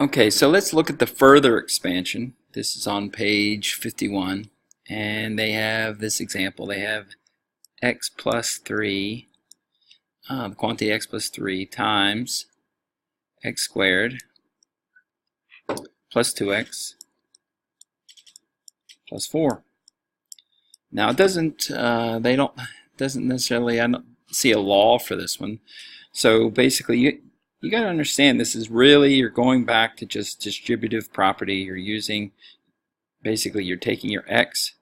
Okay, so let's look at the further expansion. This is on page 51, and they have this example. They have x plus 3, the quantity x plus 3 times x squared plus 2x plus 4. Now it doesn't, doesn't necessarily, I don't see a law for this one. So basically you got to understand this is really, you're going back to just distributive property. You're using, basically you're taking your x,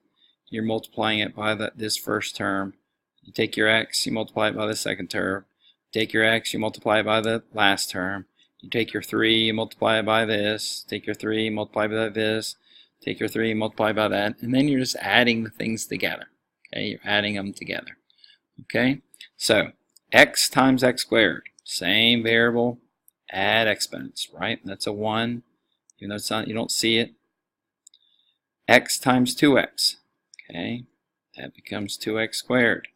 you're multiplying it by this first term. You take your x, you multiply it by the second term. Take your x, you multiply it by the last term. You take your 3, you multiply it by this. Take your 3, multiply it by this. Take your 3, multiply by that. And then you're just adding the things together. Okay, you're adding them together. Okay, so x times x squared, same variable, add exponents, right? That's a 1, even though it's not, you don't see it. X times 2x, okay, that becomes 2x squared,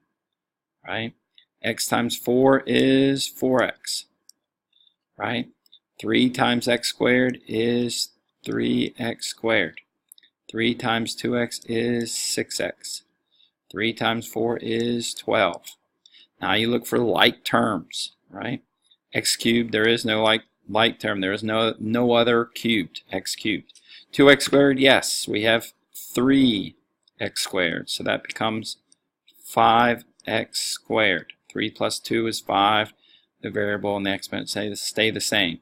right? X times 4 is 4x, right? 3 times x squared is 3x squared. 3 times 2x is 6x. 3 times 4 is 12. Now you look for like terms, right? X cubed, there is no like term. There is no other cubed, x cubed. 2x squared, yes, we have 3x squared. So that becomes 5x squared. 3 plus 2 is 5. The variable and the exponent stay the same.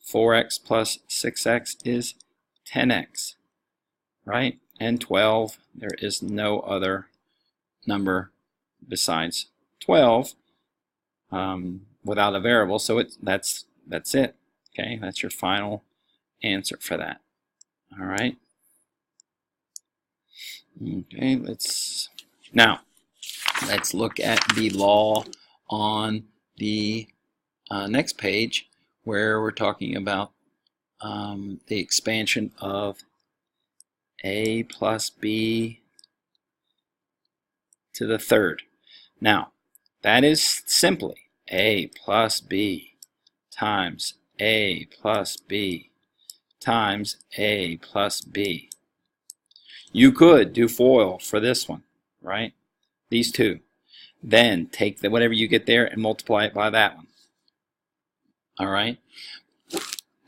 4x plus 6x is 10x, right? And 12, there is no other number besides 12 without a variable, so that's it. Okay, that's your final answer for that. All right. Okay, let's look at the law on the next page, where we're talking about the expansion of a plus b to the third. Now, that is simply a plus b times a plus b times a plus b. You could do FOIL for this one, right? These two. Then take whatever you get there and multiply it by that one. All right?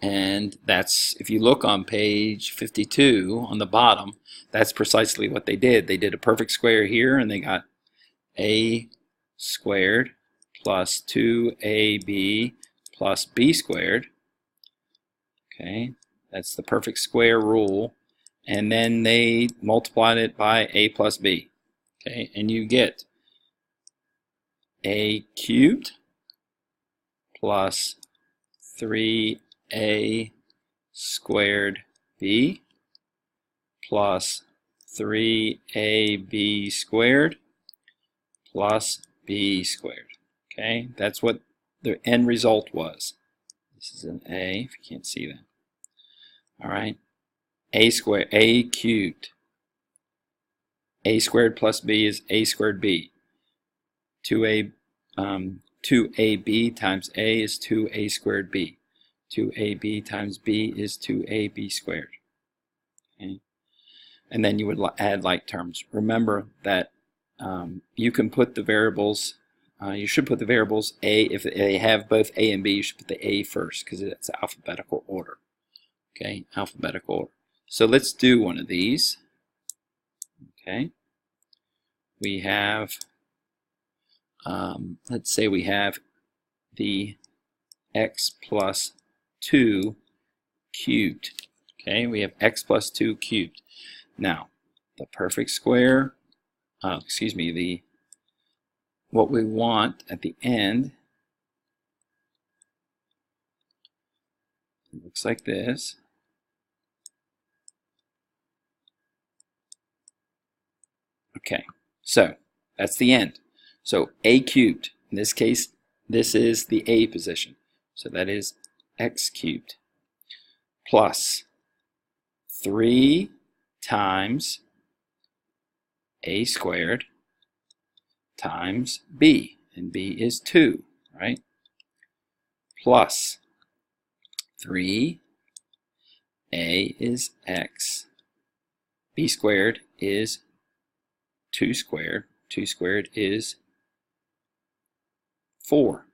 And that's, if you look on page 52 on the bottom, that's precisely what they did. They did a perfect square here, and they got a squared plus 2ab plus b squared. Okay, that's the perfect square rule. And then they multiplied it by a plus b. Okay, and you get a cubed plus 3a squared b plus 3ab squared plus b squared. Okay, that's what the end result was. This is an a, if you can't see that. All right, a cubed. A squared plus b is a squared b. 2ab times a is 2a squared b. 2ab times b is 2ab squared. Okay. And then you would add like terms. Remember that you can put the variables, you should put the variables a, if they have both a and b, you should put the a first because it's alphabetical order. Okay, alphabetical order. So let's do one of these. Okay, we have, let's say we have the x plus 2 cubed. Okay, we have x plus 2 cubed. Now, the perfect square, what we want at the end, it looks like this. Okay, so that's the end. So a cubed, in this case, this is the a position. So that is x cubed plus 3 times a squared times b, and b is 2, right? Plus 3 a is x. b squared is 2 squared. 2 squared is 4,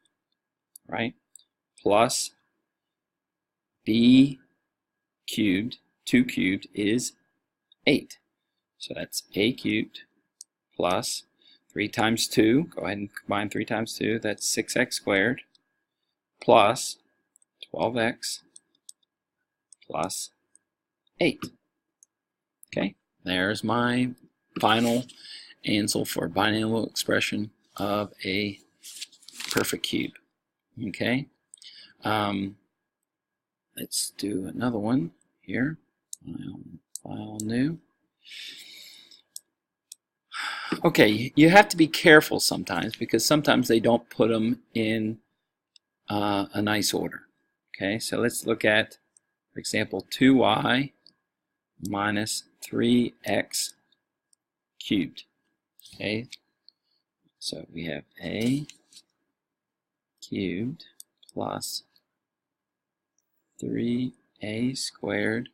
right? Plus b cubed, 2 cubed is 8. So that's a cubed plus 3 times 2. Go ahead and combine 3 times 2. That's 6x squared plus 12x plus 8. Okay, there's my final answer for a binomial expression of a perfect cube. Okay, let's do another one here. File new. Okay, you have to be careful sometimes because sometimes they don't put them in a nice order. Okay, so let's look at, for example, 2y minus 3x cubed. Okay, so we have a cubed plus 3a squared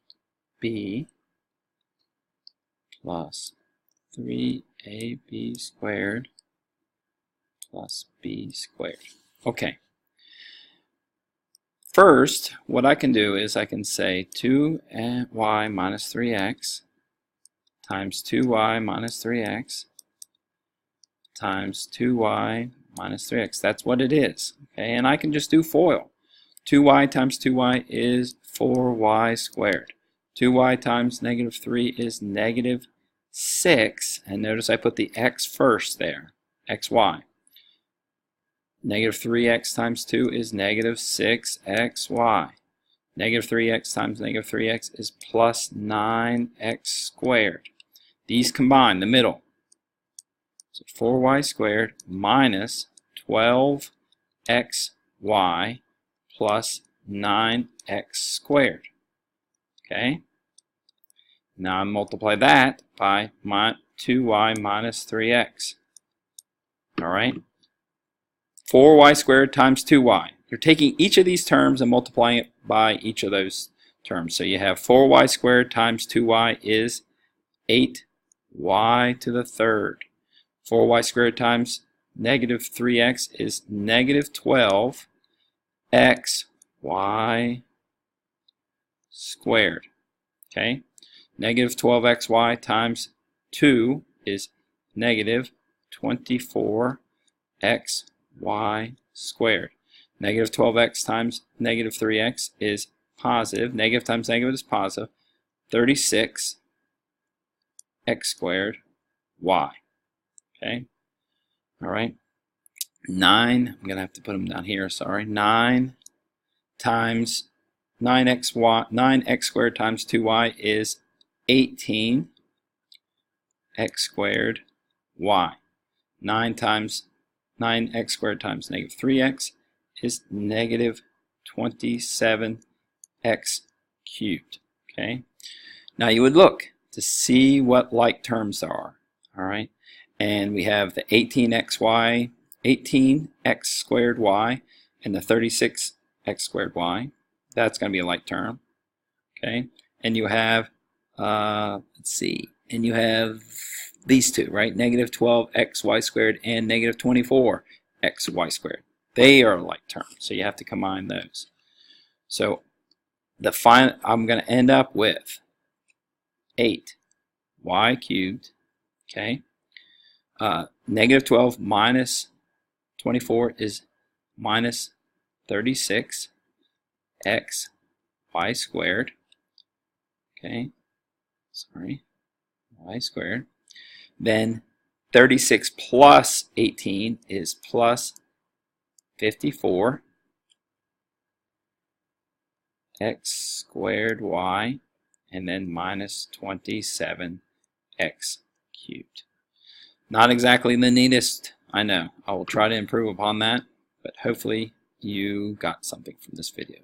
b plus 3ab squared plus b squared. Okay. First, what I can do is I can say 2y minus 3x times 2y minus 3x times 2y minus 3x. That's what it is. Okay, and I can just do FOIL. 2y times 2y is 4y squared. 2y times negative 3 is negative 6. And notice I put the x first there, xy. Negative 3x times 2 is negative 6xy. Negative 3x times negative 3x is plus 9x squared. These combine, the middle. So 4y squared minus 12xy plus 9x squared. Okay? Now I multiply that by 2y minus 3x. Alright? 4y squared times 2y. You're taking each of these terms and multiplying it by each of those terms. So you have 4y squared times 2y is 8y to the third. 4y squared times negative 3x is negative 12xy squared. Okay? Negative 12xy times 2 is negative 24xy squared. Negative 12x times negative 3x is positive. Negative times negative is positive. 36x squared y. Okay? Alright. 9, I'm going to have to put them down here, sorry. 9 times 9x squared times 2y is 18x squared y. 9 times 9x squared times negative 3x is negative 27x cubed. Okay. Now you would look to see what like terms there are. All right. And we have the 18x squared y and the 36x squared y. That's going to be a like term. Okay. And you have, let's see, and you have these two, right? Negative 12xy squared and negative 24xy squared. They are like terms, so you have to combine those. So the final, I'm going to end up with 8y cubed, okay? Negative 12 minus 24 is minus 36xy squared, okay? Sorry, y squared. Then 36 plus 18 is plus 54 x squared y, and then minus 27x cubed. Not exactly the neatest, I know. I will try to improve upon that, but hopefully you got something from this video.